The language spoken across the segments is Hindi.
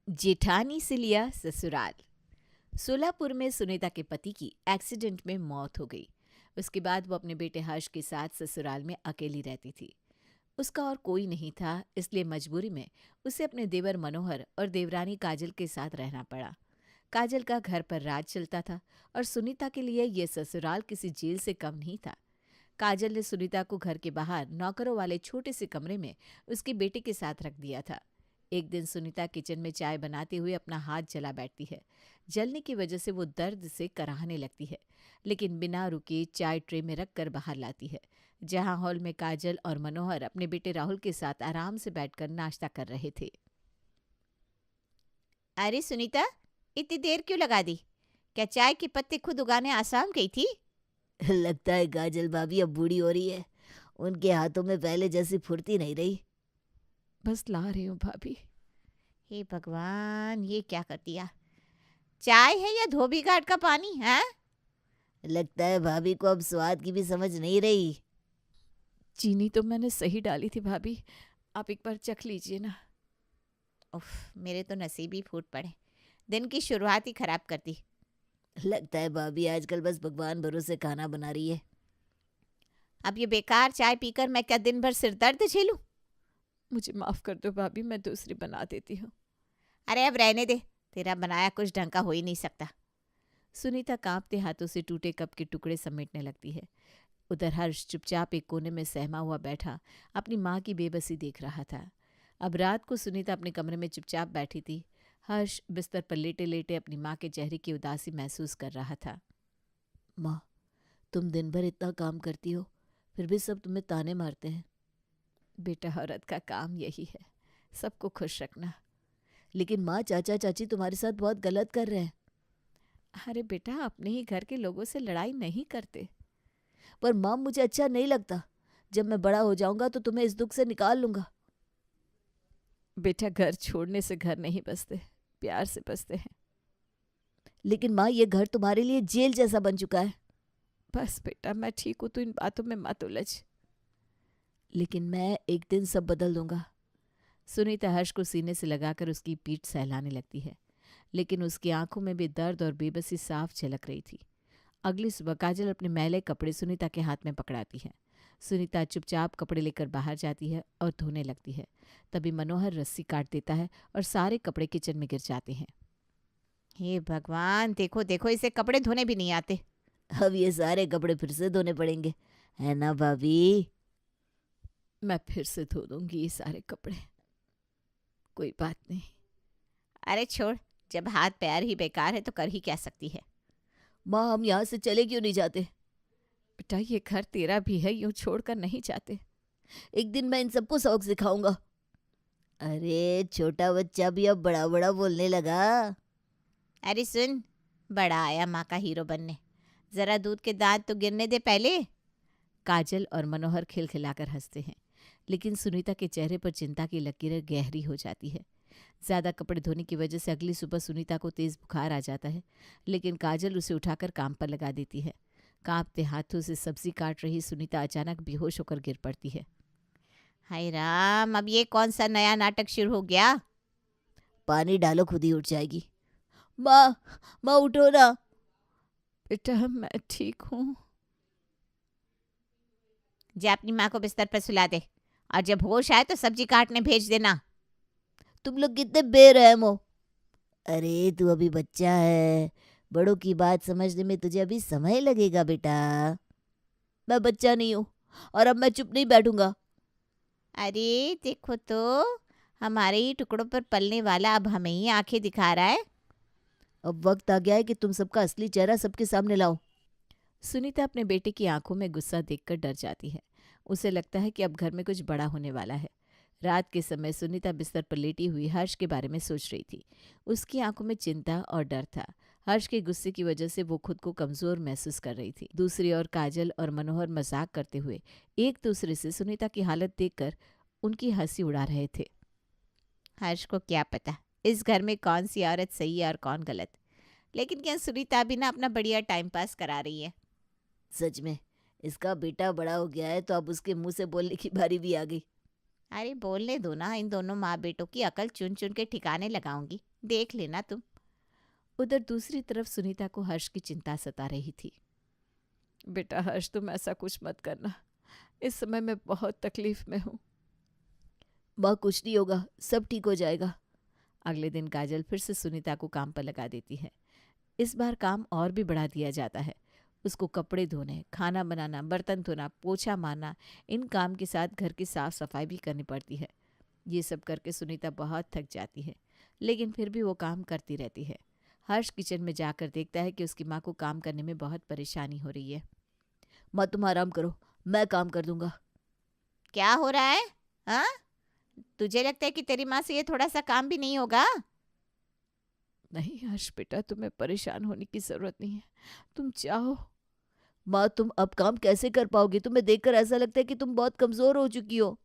जेठानी से लिया ससुराल। सोलापुर में सुनीता के पति की एक्सीडेंट में मौत हो गई। उसके बाद वो अपने बेटे हर्ष के साथ ससुराल में अकेली रहती थी। उसका और कोई नहीं था, इसलिए मजबूरी में उसे अपने देवर मनोहर और देवरानी काजल के साथ रहना पड़ा। काजल का घर पर राज चलता था और सुनीता के लिए ये ससुराल किसी जेल से कम नहीं था। काजल ने सुनीता को घर के बाहर नौकरों वाले छोटे से कमरे में उसके बेटे के साथ रख दिया था। एक दिन सुनीता किचन में चाय बनाते हुए अपना हाथ जला बैठती है। जलने की वजह से वो दर्द से कराहने लगती है, लेकिन बिना रुके चाय ट्रे में रख कर बाहर लाती है, जहां हॉल में काजल और मनोहर अपने बेटे राहुल के साथ आराम से बैठकर नाश्ता कर रहे थे। अरे सुनीता, इतनी देर क्यों लगा दी? क्या चाय के पत्ते खुद उगाने आसाम गई थी? लगता है काजल भाभी अब बूढ़ी हो रही है। उनके हाथों में पहले जैसी फुर्ती नहीं रही। बस ला रही हूँ भाभी। हे भगवान, ये क्या कर दिया? चाय है या धोबी घाट का पानी है? लगता है भाभी को अब स्वाद की भी समझ नहीं रही। चीनी तो मैंने सही डाली थी भाभी, आप एक बार चख लीजिए ना। उफ, मेरे तो नसीब ही फूट पड़े। दिन की शुरुआत ही खराब कर दी। लगता है भाभी आजकल बस भगवान भरोसे खाना बना रही है। अब ये बेकार चाय पीकर मैं क्या दिन भर सिर दर्द झेलूं? मुझे माफ़ कर दो भाभी, मैं दूसरी बना देती हूँ। अरे अब रहने दे, तेरा बनाया कुछ ढंग का हो ही नहीं सकता। सुनीता कांपते हाथों से टूटे कप के टुकड़े समेटने लगती है। उधर हर्ष चुपचाप एक कोने में सहमा हुआ बैठा अपनी माँ की बेबसी देख रहा था। अब रात को सुनीता अपने कमरे में चुपचाप बैठी थी। हर्ष बिस्तर पर लेटे लेटे अपनी माँ के चेहरे की उदासी महसूस कर रहा था। माँ, तुम दिन भर इतना काम करती हो, फिर भी सब तुम्हें ताने मारते हैं। बेटा, औरत का काम यही है, सबको खुश रखना। लेकिन माँ, चाचा चाची तुम्हारे साथ बहुत गलत कर रहे हैं। अरे बेटा, अपने ही घर के लोगों से लड़ाई नहीं करते। पर माँ, मुझे अच्छा नहीं लगता। जब मैं बड़ा हो जाऊंगा तो तुम्हें इस दुख से निकाल लूंगा। बेटा, घर छोड़ने से घर नहीं बसते, प्यार से बसते हैं। लेकिन माँ, ये घर तुम्हारे लिए जेल जैसा बन चुका है। बस बेटा, मैं ठीक हूँ, तो इन बातों में मत उलझ। लेकिन मैं एक दिन सब बदल दूंगा। सुनीता हर्ष को सीने से लगाकर उसकी पीठ सहलाने लगती है, लेकिन उसकी आंखों में भी दर्द और बेबसी साफ झलक रही थी। अगली सुबह काजल अपने मैले कपड़े सुनीता के हाथ में पकड़ाती है। सुनीता चुपचाप कपड़े लेकर बाहर जाती है और धोने लगती है। तभी मनोहर रस्सी काट देता है और सारे कपड़े किचन में गिर जाते हैं। हे भगवान, देखो देखो, इसे कपड़े धोने भी नहीं आते। अब ये सारे कपड़े फिर से धोने पड़ेंगे, है ना भाभी? मैं फिर से धो दूंगी ये सारे कपड़े, कोई बात नहीं। अरे छोड़, जब हाथ पैर ही बेकार है तो कर ही क्या सकती है। माँ, हम यहाँ से चले क्यों नहीं जाते? बेटा, ये घर तेरा भी है, यूं छोड़कर नहीं जाते। एक दिन मैं इन सबको सबक सिखाऊंगा। अरे छोटा बच्चा भी अब बड़ा बड़ा बोलने लगा। अरे सुन, बड़ा आया माँ का हीरो बनने। जरा दूध के दांत तो गिरने दे पहले। काजल और मनोहर खिलखिलाकर हंसते हैं, लेकिन सुनीता के चेहरे पर चिंता की लकीरें गहरी हो जाती है। ज्यादा कपड़े धोने की वजह से अगली सुबह सुनीता को तेज बुखार आ जाता है, लेकिन काजल उसे उठाकर काम पर लगा देती है। कांपते हाथों से सब्जी काट रही सुनीता अचानक बेहोश होकर गिर पड़ती है। हाय राम, अब ये कौन सा नया नाटक शुरू हो गया? पानी डालो, खुद ही उठ जाएगी। माँ, माँ उठो ना। बेटा, मैं ठीक हूँ। जा अपनी माँ को बिस्तर पर सुला दे, और जब होश आए तो सब्जी काटने भेज देना। तुम लोग कितने बेरहम हो। अरे तू अभी बच्चा है, बड़ों की बात समझने में तुझे अभी समय लगेगा बेटा। मैं बच्चा नहीं हूँ, और अब मैं चुप नहीं बैठूंगा। अरे देखो तो, हमारे ही टुकड़ों पर पलने वाला अब हमें ही आंखें दिखा रहा है। अब वक्त आ गया है कि तुम सबका असली चेहरा सबके सामने लाओ। सुनीता अपने बेटे की आंखों में गुस्सा देखकर डर जाती है। उसे लगता है कि अब घर में कुछ बड़ा होने वाला है। रात के समय सुनीता बिस्तर पर लेटी हुई हर्ष के बारे में सोच रही थी। उसकी आंखों में चिंता और डर था। हर्ष के गुस्से की वजह से वो खुद को कमजोर महसूस कर रही थी। दूसरी ओर काजल और मनोहर मजाक करते हुए एक दूसरे से सुनीता की हालत देखकर उनकी हंसी उड़ा रहे थे। हर्ष को क्या पता इस घर में कौन सी औरत सही है और कौन गलत। लेकिन क्या सुनीता भी ना अपना बढ़िया टाइम पास करा रही है। सच में इसका बेटा बड़ा हो गया है तो अब उसके मुंह से बोलने की बारी भी आ गई। अरे बोलने दो ना, इन दोनों माँ बेटों की अकल चुन चुन के ठिकाने लगाऊंगी। देख लेना तुम। उधर दूसरी तरफ सुनीता को हर्ष की चिंता सता रही थी। बेटा हर्ष, तुम ऐसा कुछ मत करना, इस समय मैं बहुत तकलीफ में हूँ। माँ कुछ नहीं होगा, सब ठीक हो जाएगा। अगले दिन काजल फिर से सुनीता को काम पर लगा देती है। इस बार काम और भी बढ़ा दिया जाता है। उसको कपड़े धोने, खाना बनाना, बर्तन धोना, पोछा मारना, इन काम के साथ घर की साफ सफाई भी करनी पड़ती है। ये सब करके सुनीता बहुत थक जाती है, लेकिन फिर भी वो काम करती रहती है। हर्ष किचन में जाकर देखता है कि उसकी माँ को काम करने में बहुत परेशानी हो रही है। माँ तुम आराम करो, मैं काम कर दूंगा। क्या हो रहा है? हाँ, तुझे लगता है कि तेरी माँ से ये थोड़ा सा काम भी नहीं होगा? नहीं हर्ष बेटा, तुम्हें परेशान होने की जरूरत नहीं है, तुम चाहो। माँ तुम अब काम कैसे कर पाओगी? तुम्हें देखकर ऐसा लगता है कि तुम बहुत कमजोर हो चुकी हो।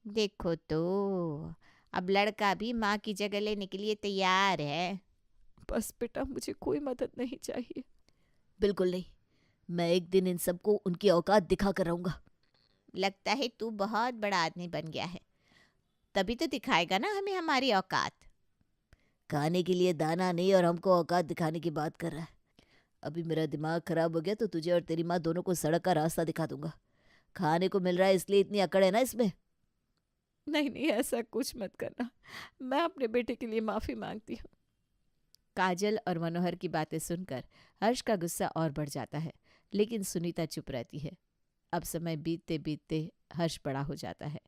देखो तो, अब लड़का भी माँ की जगह लेने के लिए तैयार है। बस बेटा, मुझे कोई मदद नहीं चाहिए। बिल्कुल नहीं, मैं एक दिन इन सबको उनकी औकात दिखा कर रहूंगा। लगता है तू बहुत बड़ा आदमी बन गया है, तभी तो दिखाएगा ना हमें हमारी औकात। खाने के लिए दाना नहीं और हमको औकात दिखाने की बात कर रहा है। अभी मेरा दिमाग खराब हो गया तो तुझे और तेरी माँ दोनों को सड़क का रास्ता दिखा दूंगा। खाने को मिल रहा है इसलिए इतनी अकड़ है ना इसमें। नहीं नहीं, ऐसा कुछ मत करना, मैं अपने बेटे के लिए माफी मांगती हूँ। काजल और मनोहर की बातें सुनकर हर्ष का गुस्सा और बढ़ जाता है, लेकिन सुनीता चुप रहती है। अब समय बीतते बीतते हर्ष बड़ा हो जाता है,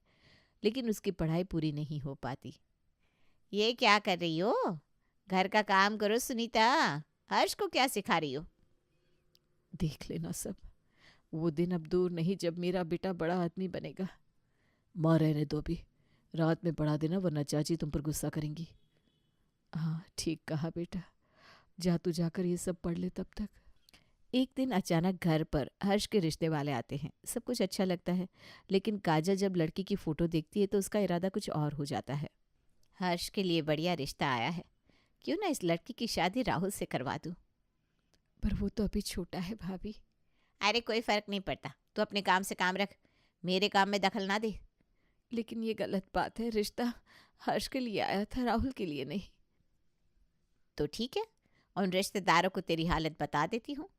लेकिन उसकी पढ़ाई पूरी नहीं हो पाती। ये क्या कर रही हो? घर का काम करो सुनीता, हर्ष को क्या सिखा रही हो? देख लेना सब, वो दिन अब दूर नहीं जब मेरा बेटा बड़ा आदमी बनेगा। माँ रहने दो अभी, रात में पढ़ा देना वरना चाची तुम पर गुस्सा करेंगी। हाँ ठीक कहा बेटा, जा तू जाकर ये सब पढ़ ले तब तक। एक दिन अचानक घर पर हर्ष के रिश्ते वाले आते हैं। सब कुछ अच्छा लगता है, लेकिन काजल जब लड़की की फोटो देखती है तो उसका इरादा कुछ और हो जाता है। हर्ष के लिए बढ़िया रिश्ता आया है, क्यों ना इस लड़की की शादी राहुल से करवा दूं। पर वो तो अभी छोटा है भाभी। अरे कोई फर्क नहीं पड़ता, तू अपने काम से काम रख, मेरे काम में दखल ना दे। लेकिन ये गलत बात है, रिश्ता हर्ष के लिए आया था, राहुल के लिए नहीं। तो ठीक है, उन रिश्तेदारों को तेरी हालत बता देती हूँ।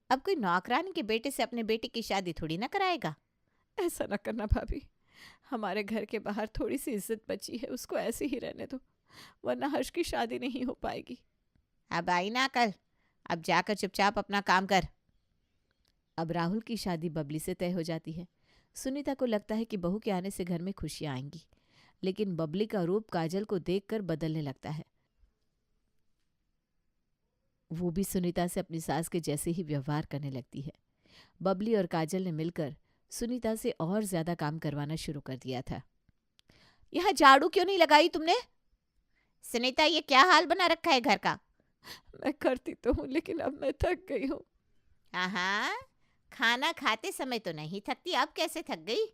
अब कोई नौकरानी के बेटे से अपने बेटे की शादी थोड़ी ना कराएगा। ऐसा ना करना भाभी, हमारे घर के बाहर थोड़ी सी इज्जत बची है, उसको ऐसे ही रहने दो, वरना हर्ष की शादी नहीं हो पाएगी। अब आई ना कल, अब जाकर चुपचाप अपना काम कर। अब राहुल की शादी बबली से तय हो जाती है। सुनीता को लगता है कि बहू के आने से घर में खुशियां आएंगी, लेकिन बबली का रूप काजल को देखकर बदलने लगता है। वो भी सुनीता से अपनी सास के जैसे ही व्यवहार करने लगती है। बबली और काजल ने मिलकर सुनीता से और ज्यादा काम करवाना शुरू कर दिया था। यहाँ झाड़ू क्यों नहीं लगाई तुमने? सुनीता, ये क्या हाल बना रखा है घर का? मैं करती तो हूँ, लेकिन अब मैं थक गई हूँ। हाँ, खाना खाते समय तो नहीं थकती, अब कैसे थक गई?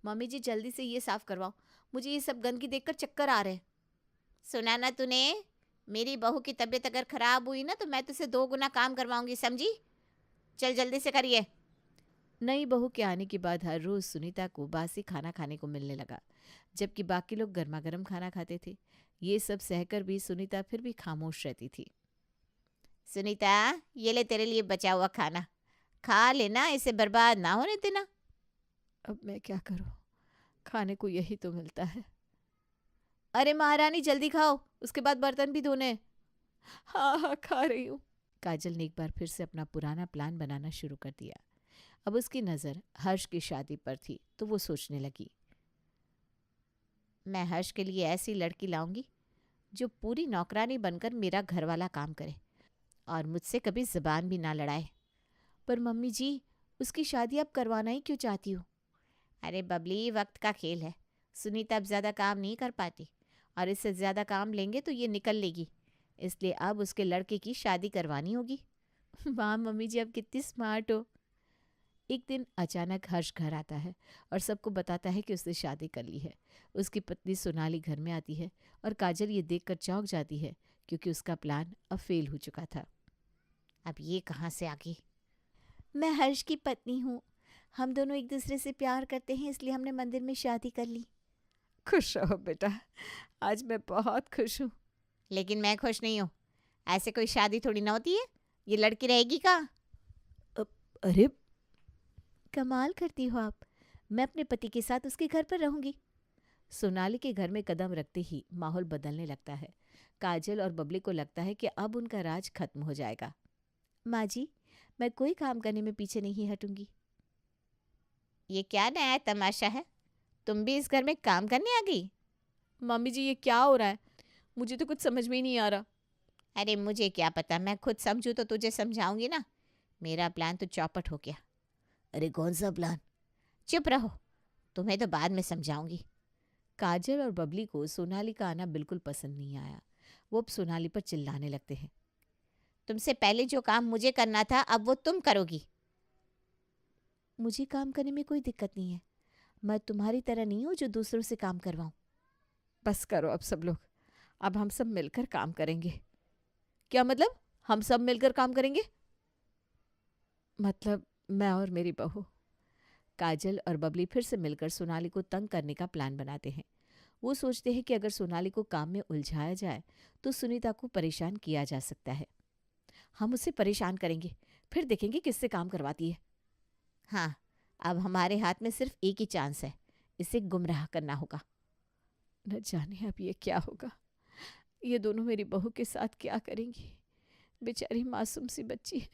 मम्मी जी जल्दी से ये साफ करवाओ, मुझे ये सब गंदगी देखकर चक्कर आ रहे हैं। सुना ना तूने, मेरी बहू की तबीयत अगर खराब हुई ना तो मैं तुझसे 2 गुना काम करवाऊंगी, समझी? चल जल्दी से करिए। नई बहू के आने के बाद हर रोज सुनीता को बासी खाना खाने को मिलने लगा, जबकि बाकी लोग गर्मा गर्म खाना खाते थे। ये सब सहकर भी सुनीता फिर भी खामोश रहती थी। सुनीता, ये ले तेरे लिए बचा हुआ खाना, खा लेना, इसे बर्बाद ना होने देना। अब मैं क्या करूं, खाने को यही तो मिलता है। अरे महारानी जल्दी खाओ, उसके बाद बर्तन भी धोने। हाँ हाँ खा रही हूँ। काजल ने एक बार फिर से अपना पुराना प्लान बनाना शुरू कर दिया। अब उसकी नज़र हर्ष की शादी पर थी, तो वो सोचने लगी, मैं हर्ष के लिए ऐसी लड़की लाऊंगी जो पूरी नौकरानी बनकर मेरा घर वाला काम करे और मुझसे कभी ज़बान भी ना लड़ाए। पर मम्मी जी, उसकी शादी अब करवाना ही क्यों चाहती हो? अरे बबली, वक्त का खेल है। सुनीता अब ज़्यादा काम नहीं कर पाती और इससे ज़्यादा काम लेंगे तो ये निकल लेगी, इसलिए अब उसके लड़के की शादी करवानी होगी। वाह मम्मी जी, अब कितनी स्मार्ट हो। एक दिन अचानक हर्ष घर आता है और सबको बताता है कि उसने शादी कर ली है। उसकी पत्नी सोनाली घर में आती है और काजल ये देखकर चौंक जाती है, क्योंकि उसका प्लान अब फेल हो चुका था। अब ये कहाँ से आ गई? मैं हर्ष की पत्नी हूँ, हम दोनों एक दूसरे से प्यार करते हैं, इसलिए हमने मंदिर में शादी कर ली। खुश रहो बेटा, आज मैं बहुत खुश हूँ। लेकिन मैं खुश नहीं हूँ। ऐसे कोई शादी थोड़ी ना होती है। ये लड़की रहेगी कहाँ? अरे कमाल करती हो आप। मैं अपने पति के साथ उसके घर पर रहूंगी। सोनाली के घर में कदम रखते ही माहौल बदलने लगता है। काजल और बबली को लगता है कि अब उनका राज खत्म हो जाएगा। माँ जी, मैं कोई काम करने में पीछे नहीं हटूंगी। ये क्या नया तमाशा है? तुम भी इस घर में काम करने आ गई? मम्मी जी, ये क्या हो रहा है? मुझे तो कुछ समझ में ही नहीं आ रहा। अरे मुझे क्या पता, मैं खुद समझूँ तो तुझे समझाऊंगी ना। मेरा प्लान तो चौपट हो गया। अरे कौन सा प्लान? चुप रहो, तुम्हें तो बाद में समझाऊंगी। काजल और बबली को सोनाली का आना बिल्कुल पसंद नहीं आया। वो अब सोनाली पर चिल्लाने लगते हैं। तुमसे पहले जो काम मुझे करना था अब वो तुम करोगी। मुझे काम करने में कोई दिक्कत नहीं है। मैं तुम्हारी तरह नहीं हूँ जो दूसरों से काम करवाऊँ। बस करो अब सब लोग। अब हम सब मिलकर काम करेंगे। क्या मतलब? हम सब मिलकर काम करेंगे? मतलब मैं और मेरी बहू। काजल और बबली फिर से मिलकर सोनाली को तंग करने का प्लान बनाते हैं। वो सोचते हैं कि अगर सोनाली को काम में उलझाया जाए तो सुनीता को परेशान किया जा सकता है। हम उसे परेशान करेंगे, फिर देखेंगे किससे काम करवाती है। हाँ, अब हमारे हाथ में सिर्फ एक ही चांस है, इसे गुमराह करना होगा। न जाने अब ये क्या होगा। ये दोनों मेरी बहू के साथ क्या करेंगी। बेचारी मासूम सी बच्ची है।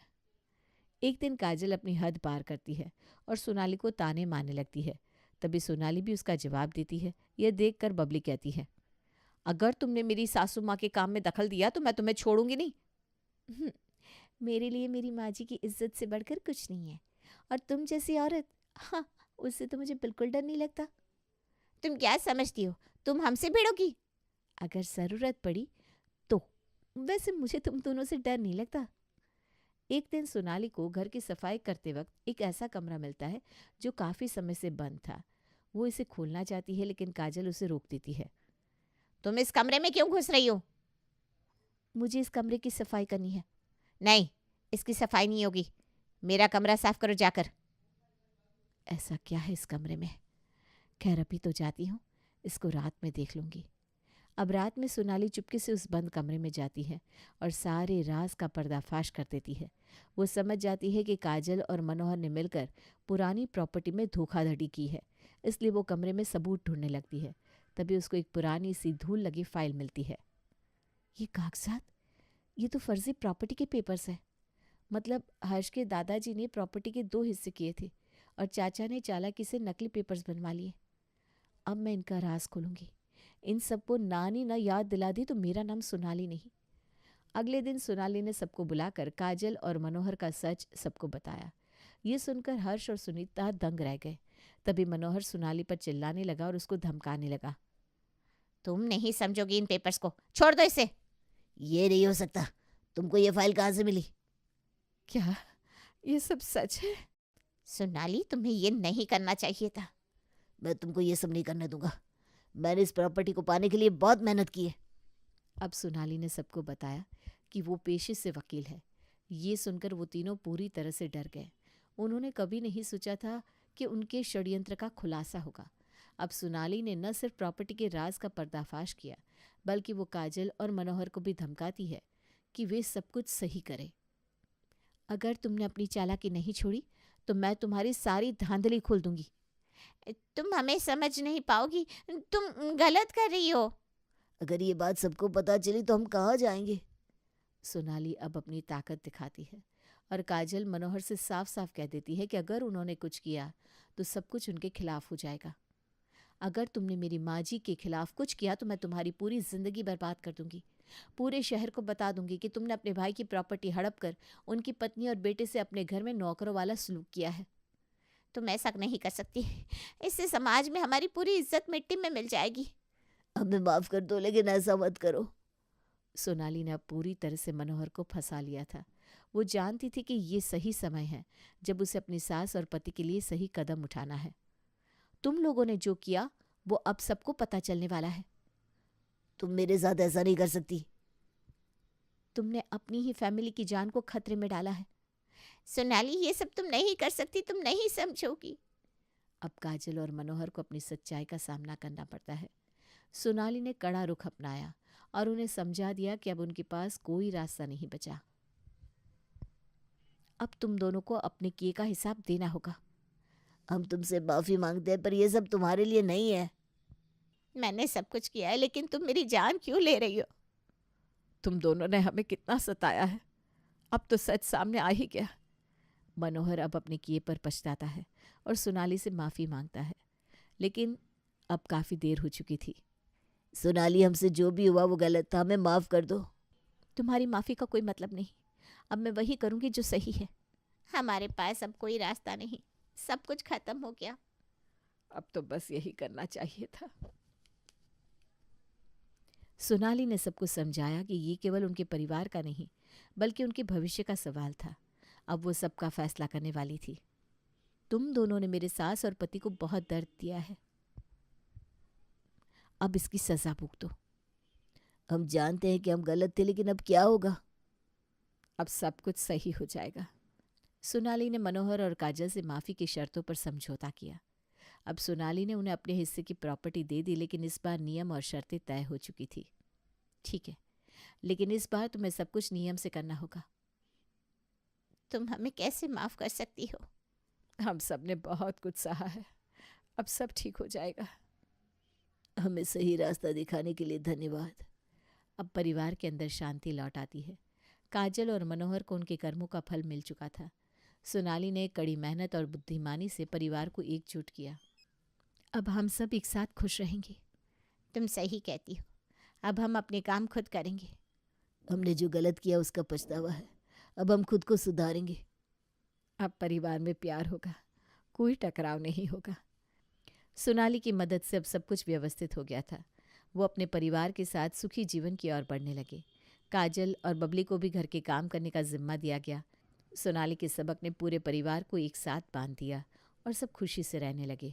एक दिन काजल अपनी हद पार करती है और सोनाली को ताने मारने लगती है। तभी सोनाली भी उसका जवाब देती है। यह देखकर बबली कहती है, अगर तुमने मेरी सासू माँ के काम में दखल दिया तो मैं तुम्हें छोड़ूंगी नहीं। मेरे लिए मेरी माँ जी की इज्जत से बढ़कर कुछ नहीं है। और तुम जैसी औरत, हाँ, उससे तो मुझे बिल्कुल डर नहीं लगता। तुम क्या समझती हो, तुम हमसे भिड़ोगी? अगर ज़रूरत पड़ी तो। वैसे मुझे तुम दोनों से डर नहीं लगता। एक दिन सोनाली को घर की सफाई करते वक्त एक ऐसा कमरा मिलता है जो काफ़ी समय से बंद था। वो इसे खोलना चाहती है लेकिन काजल उसे रोक देती है। तुम इस कमरे में क्यों घुस रही हो? मुझे इस कमरे की सफाई करनी है। नहीं, इसकी सफाई नहीं होगी। मेरा कमरा साफ करो जाकर। ऐसा क्या है इस कमरे में? खैर अभी तो जाती हूँ, इसको रात में देख लूँगी। अब रात में सोनाली चुपके से उस बंद कमरे में जाती है और सारे राज का पर्दाफाश कर देती है। वो समझ जाती है कि काजल और मनोहर ने मिलकर पुरानी प्रॉपर्टी में धोखाधड़ी की है, इसलिए वो कमरे में सबूत ढूंढने लगती है। तभी उसको एक पुरानी सी धूल लगी फाइल मिलती है। ये कागजात, ये तो फर्जी प्रॉपर्टी के पेपर्स हैं। मतलब हर्ष के दादाजी ने प्रॉपर्टी के 2 हिस्से किए थे और चाचा ने चालाकी से नकली पेपर्स बनवा लिए। अब मैं इनका राज खोलूंगी। इन सबको नानी न याद दिला दी तो मेरा नाम सोनाली नहीं। अगले दिन सोनाली ने सबको बुलाकर काजल और मनोहर का सच सबको बताया। ये सुनकर हर्ष और सुनीता दंग रह गए। तभी मनोहर सोनाली पर चिल्लाने लगा और उसको धमकाने लगा। तुम नहीं समझोगी इन पेपर्स को, छोड़ दो इसे। ये नहीं हो सकता। तुमको ये फाइल कहाँ से मिली? क्या ये सब सच है? सोनाली, तुम्हें ये नहीं करना चाहिए था। मैं तुमको ये सब नहीं करने दूंगा। मैंने इस प्रॉपर्टी को पाने के लिए बहुत मेहनत की है। अब सोनाली ने सबको बताया कि वो पेशे से वकील है। ये सुनकर वो तीनों पूरी तरह से डर गए। उन्होंने कभी नहीं सोचा था कि उनके षड्यंत्र का खुलासा होगा। अब सोनाली ने न सिर्फ प्रॉपर्टी के राज का पर्दाफाश किया, बल्कि वो काजल और मनोहर को भी धमकाती है कि वे सब कुछ सही करें। अगर तुमने अपनी चालाकी नहीं छोड़ी तो मैं तुम्हारी सारी धांधली खोल दूंगी। तुम हमें समझ नहीं पाओगी, तुम गलत कर रही हो। अगर ये बात सबको पता चली तो हम कहाँ जाएंगे? सोनाली अब अपनी ताकत दिखाती है और काजल मनोहर से साफ साफ कह देती है कि अगर उन्होंने कुछ किया तो सब कुछ उनके खिलाफ हो जाएगा। अगर तुमने मेरी माँ जी के खिलाफ कुछ किया तो मैं तुम्हारी पूरी जिंदगी बर्बाद कर दूंगी। पूरे शहर को बता दूंगी कि तुमने अपने भाई की प्रॉपर्टी हड़प कर उनकी पत्नी और बेटे से अपने घर में नौकरों वाला सलूक किया है। तुम ऐसा नहीं कर सकती, इससे समाज में हमारी पूरी इज्जत मिट्टी में मिल जाएगी। हमें माफ कर दो, लेकिन ऐसा मत करो। सोनाली ने अब पूरी तरह से मनोहर को फंसा लिया था। वो जानती थी कि ये सही समय है जब उसे अपनी सास और पति के लिए सही कदम उठाना है। तुम लोगों ने जो किया वो अब सबको पता चलने वाला है। तुम मेरे साथ ऐसा नहीं कर सकती। तुमने अपनी ही फैमिली की जान को खतरे में डाला है। सोनाली, ये सब तुम नहीं कर सकती, तुम नहीं समझोगी। अब काजल और मनोहर को अपनी सच्चाई का सामना करना पड़ता है। सोनाली ने कड़ा रुख अपनाया और उन्हें समझा दिया कि अब उनके पास कोई रास्ता नहीं बचा। अब तुम दोनों को अपने किए का हिसाब देना होगा। हम तुमसे माफी मांगते हैं, पर ये सब तुम्हारे लिए नहीं है। मैंने सब कुछ किया है, लेकिन तुम मेरी जान क्यों ले रही हो? तुम दोनों ने हमें कितना सताया है, अब तो सच सामने आ ही गया। मनोहर अब अपने किए पर पछताता है और सोनाली से माफ़ी मांगता है, लेकिन अब काफ़ी देर हो चुकी थी। सोनाली, हमसे जो भी हुआ वो गलत था, हमें माफ कर दो। तुम्हारी माफ़ी का कोई मतलब नहीं, अब मैं वही करूँगी जो सही है। हमारे पास अब कोई रास्ता नहीं, सब कुछ खत्म हो गया। अब तो बस यही करना चाहिए था। सोनाली ने सबको समझाया कि ये केवल उनके परिवार का नहीं बल्कि उनके भविष्य का सवाल था। अब वो सबका फैसला करने वाली थी। तुम दोनों ने मेरे सास और पति को बहुत दर्द दिया है, अब इसकी सजा भुगतो। हम जानते हैं कि हम गलत थे, लेकिन अब क्या होगा? अब सब कुछ सही हो जाएगा। सोनाली ने मनोहर और काजल से माफ़ी की शर्तों पर समझौता किया। अब सोनाली ने उन्हें अपने हिस्से की प्रॉपर्टी दे दी, लेकिन इस बार नियम और शर्तें तय हो चुकी थी। ठीक है, लेकिन इस बार तुम्हें सब कुछ नियम से करना होगा। तुम हमें कैसे माफ कर सकती हो? हम सब ने बहुत कुछ सहा है, अब सब ठीक हो जाएगा। हमें सही रास्ता दिखाने के लिए धन्यवाद। अब परिवार के अंदर शांति लौट आती है। काजल और मनोहर को उनके कर्मों का फल मिल चुका था। सोनाली ने कड़ी मेहनत और बुद्धिमानी से परिवार को एकजुट किया। अब हम सब एक साथ खुश रहेंगे। तुम सही कहती हो, अब हम अपने काम खुद करेंगे। हमने जो गलत किया उसका पछतावा है, अब हम खुद को सुधारेंगे। अब परिवार में प्यार होगा, कोई टकराव नहीं होगा। सोनाली की मदद से अब सब कुछ व्यवस्थित हो गया था। वो अपने परिवार के साथ सुखी जीवन की ओर बढ़ने लगे। काजल और बबली को भी घर के काम करने का जिम्मा दिया गया। सोनाली के सबक ने पूरे परिवार को एक साथ बांध दिया और सब खुशी से रहने लगे।